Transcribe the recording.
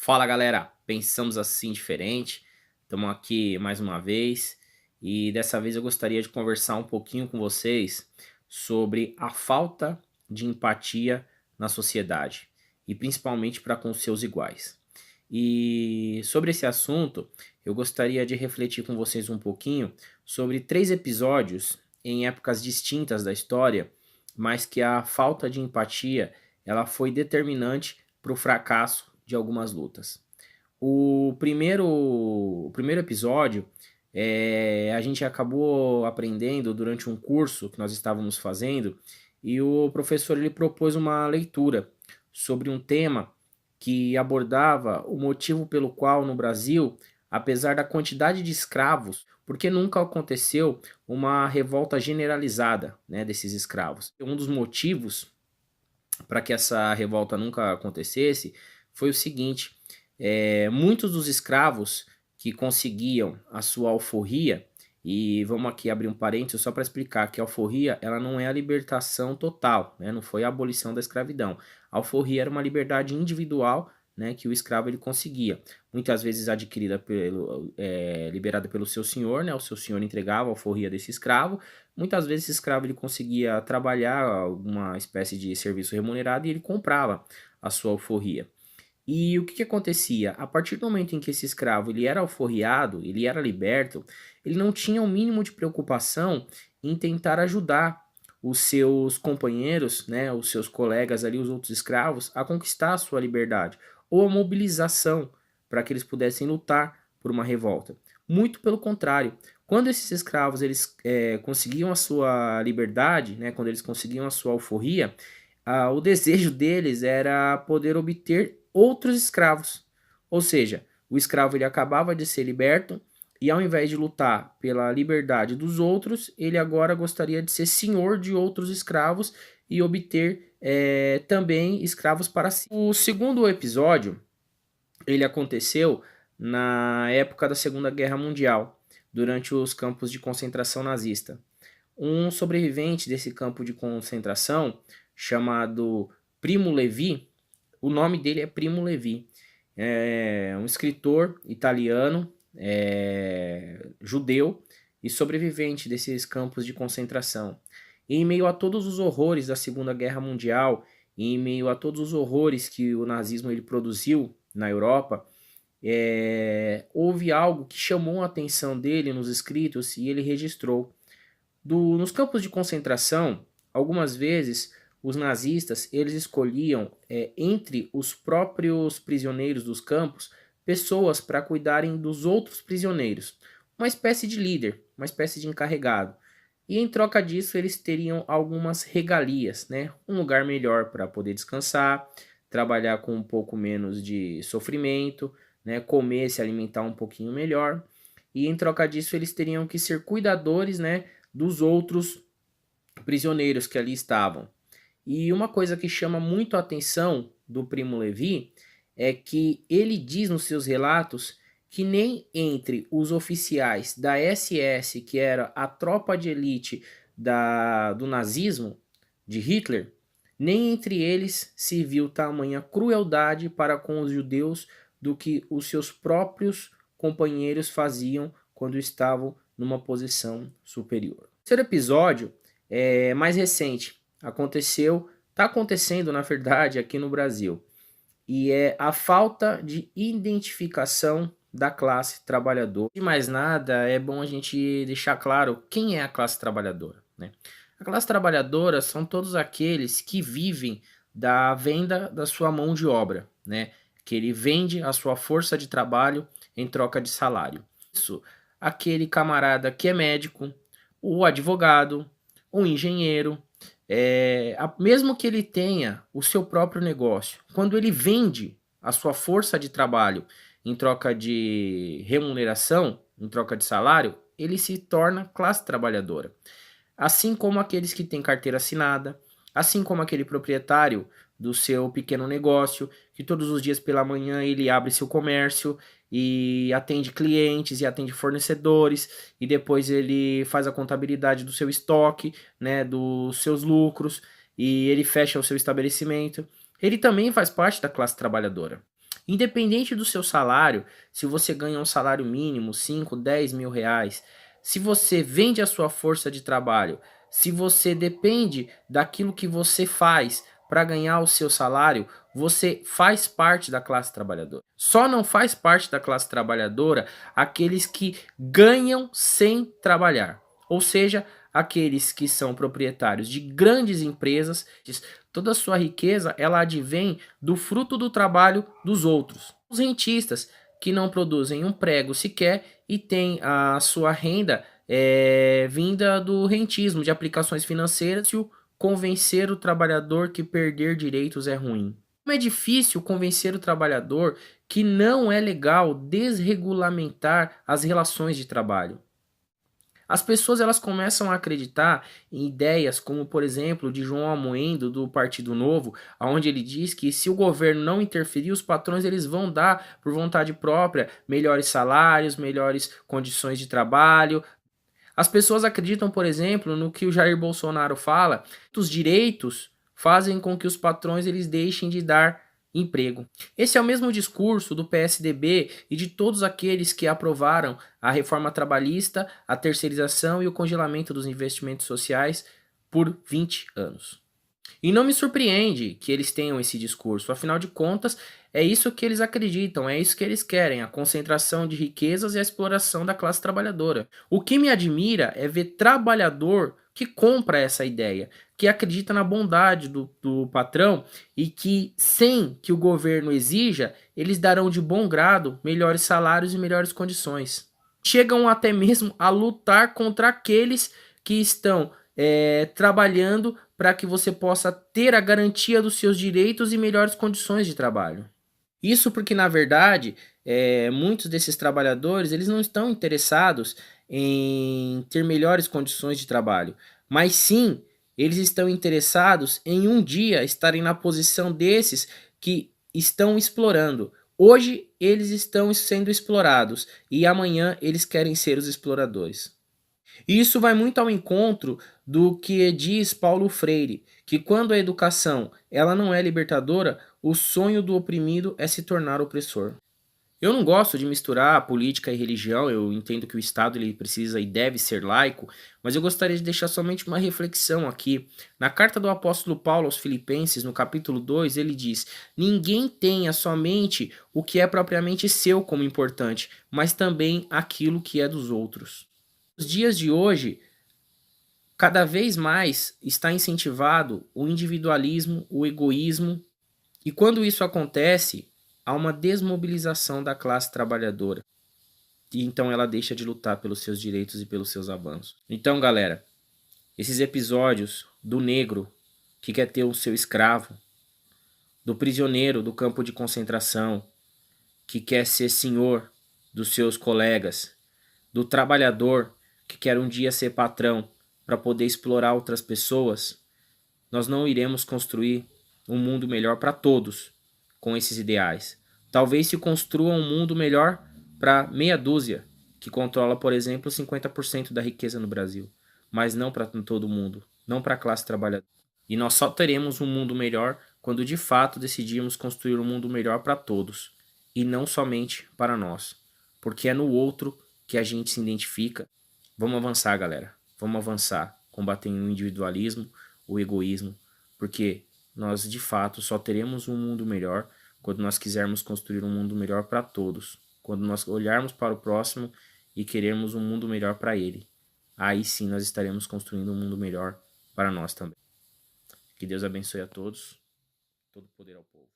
Fala galera, pensamos assim diferente, estamos aqui mais uma vez e dessa vez eu gostaria de conversar um pouquinho com vocês sobre a falta de empatia na sociedade e principalmente para com os seus iguais. E sobre esse assunto, eu gostaria de refletir com vocês um pouquinho sobre 3 episódios em épocas distintas da história, mas que a falta de empatia ela foi determinante para o fracasso de algumas lutas. O primeiro episódio, a gente acabou aprendendo durante um curso que nós estávamos fazendo, e o professor ele propôs uma leitura sobre um tema que abordava o motivo pelo qual no Brasil, apesar da quantidade de escravos, porque nunca aconteceu uma revolta generalizada, né, desses escravos. Um dos motivos para que essa revolta nunca acontecesse foi o seguinte: muitos dos escravos que conseguiam a sua alforria, e vamos aqui abrir um parênteses só para explicar que a alforria ela não é a libertação total, né? Não foi a abolição da escravidão. A alforria era uma liberdade individual, né, que o escravo ele conseguia, muitas vezes adquirida liberada pelo seu senhor, né? O seu senhor entregava a alforria desse escravo. Muitas vezes esse escravo ele conseguia trabalhar alguma espécie de serviço remunerado e ele comprava a sua alforria. E o que acontecia? A partir do momento em que esse escravo ele era alforriado, ele era liberto, ele não tinha o mínimo de preocupação em tentar ajudar os seus companheiros, né, os seus colegas ali, os outros escravos, a conquistar a sua liberdade, ou a mobilização para que eles pudessem lutar por uma revolta. Muito pelo contrário, quando esses escravos eles conseguiam a sua liberdade, né, quando eles conseguiam a sua alforria, o desejo deles era poder obter outros escravos. Ou seja, o escravo ele acabava de ser liberto e ao invés de lutar pela liberdade dos outros, ele agora gostaria de ser senhor de outros escravos e obter também escravos para si. O segundo episódio, ele aconteceu na época da Segunda Guerra Mundial, durante os campos de concentração nazista. Um sobrevivente desse campo de concentração, chamado Primo Levi, o nome dele é Primo Levi, é um escritor italiano, judeu e sobrevivente desses campos de concentração. E em meio a todos os horrores da Segunda Guerra Mundial, e em meio a todos os horrores que o nazismo ele produziu na Europa, houve algo que chamou a atenção dele nos escritos e ele registrou. Nos campos de concentração, algumas vezes os nazistas eles escolhiam entre os próprios prisioneiros dos campos pessoas para cuidarem dos outros prisioneiros, uma espécie de líder, uma espécie de encarregado. E em troca disso eles teriam algumas regalias, né? Um lugar melhor para poder descansar, trabalhar com um pouco menos de sofrimento, né? Comer, se alimentar um pouquinho melhor. E em troca disso eles teriam que ser cuidadores, né, dos outros prisioneiros que ali estavam. E uma coisa que chama muito a atenção do Primo Levi é que ele diz nos seus relatos que nem entre os oficiais da SS, que era a tropa de elite do nazismo, de Hitler, nem entre eles se viu tamanha crueldade para com os judeus do que os seus próprios companheiros faziam quando estavam numa posição superior. O terceiro episódio é mais recente, está acontecendo na verdade aqui no Brasil, e é a falta de identificação da classe trabalhadora. De mais nada, é bom a gente deixar claro quem é a classe trabalhadora, né? A classe trabalhadora são todos aqueles que vivem da venda da sua mão de obra, né? Que ele vende a sua força de trabalho em troca de salário. Isso, aquele camarada que é médico, o advogado, o engenheiro, mesmo que ele tenha o seu próprio negócio, quando ele vende a sua força de trabalho em troca de remuneração, em troca de salário, ele se torna classe trabalhadora. Assim como aqueles que têm carteira assinada, assim como aquele proprietário do seu pequeno negócio, que todos os dias pela manhã ele abre seu comércio e atende clientes e atende fornecedores, e depois ele faz a contabilidade do seu estoque, né, dos seus lucros, e ele fecha o seu estabelecimento. Ele também faz parte da classe trabalhadora. Independente do seu salário, se você ganha um salário mínimo, 5, 10 mil reais, se você vende a sua força de trabalho, se você depende daquilo que você faz para ganhar o seu salário, você faz parte da classe trabalhadora. Só não faz parte da classe trabalhadora aqueles que ganham sem trabalhar. Ou seja, aqueles que são proprietários de grandes empresas, toda a sua riqueza ela advém do fruto do trabalho dos outros. Os rentistas que não produzem um prego sequer e têm a sua renda vinda do rentismo, de aplicações financeiras, e convencer o trabalhador que perder direitos é ruim. Como é difícil convencer o trabalhador que não é legal desregulamentar as relações de trabalho. As pessoas elas começam a acreditar em ideias como, por exemplo, de João Amoedo do Partido Novo, onde ele diz que se o governo não interferir, os patrões eles vão dar, por vontade própria, melhores salários, melhores condições de trabalho. As pessoas acreditam, por exemplo, no que o Jair Bolsonaro fala, que os direitos fazem com que os patrões eles deixem de dar emprego. Esse é o mesmo discurso do PSDB e de todos aqueles que aprovaram a reforma trabalhista, a terceirização e o congelamento dos investimentos sociais por 20 anos. E não me surpreende que eles tenham esse discurso, afinal de contas, é isso que eles acreditam, é isso que eles querem, a concentração de riquezas e a exploração da classe trabalhadora. O que me admira é ver trabalhador que compra essa ideia, que acredita na bondade do patrão e que, sem que o governo exija, eles darão de bom grado melhores salários e melhores condições. Chegam até mesmo a lutar contra aqueles que estão trabalhando para que você possa ter a garantia dos seus direitos e melhores condições de trabalho. Isso porque, na verdade, muitos desses trabalhadores eles não estão interessados em ter melhores condições de trabalho, mas sim eles estão interessados em um dia estarem na posição desses que estão explorando. Hoje eles estão sendo explorados e amanhã eles querem ser os exploradores. E isso vai muito ao encontro do que diz Paulo Freire, que quando a educação ela não é libertadora, o sonho do oprimido é se tornar opressor. Eu não gosto de misturar política e religião, eu entendo que o Estado ele precisa e deve ser laico, mas eu gostaria de deixar somente uma reflexão aqui. Na carta do apóstolo Paulo aos Filipenses, no capítulo 2, ele diz: ninguém tenha somente o que é propriamente seu como importante, mas também aquilo que é dos outros. Nos dias de hoje, cada vez mais está incentivado o individualismo, o egoísmo, e quando isso acontece, há uma desmobilização da classe trabalhadora. E então ela deixa de lutar pelos seus direitos e pelos seus avanços. Então, galera, esses episódios do negro que quer ter o seu escravo, do prisioneiro do campo de concentração, que quer ser senhor dos seus colegas, do trabalhador que quer um dia ser patrão para poder explorar outras pessoas, nós não iremos construir um mundo melhor para todos com esses ideais. Talvez se construa um mundo melhor para meia dúzia, que controla, por exemplo, 50% da riqueza no Brasil, mas não para todo mundo, não para a classe trabalhadora. E nós só teremos um mundo melhor quando de fato decidirmos construir um mundo melhor para todos, e não somente para nós, porque é no outro que a gente se identifica. Vamos avançar, galera. Vamos avançar, combatendo o individualismo, o egoísmo, porque nós de fato só teremos um mundo melhor quando nós quisermos construir um mundo melhor para todos, quando nós olharmos para o próximo e queremos um mundo melhor para ele. Aí sim nós estaremos construindo um mundo melhor para nós também. Que Deus abençoe a todos. Todo poder ao povo.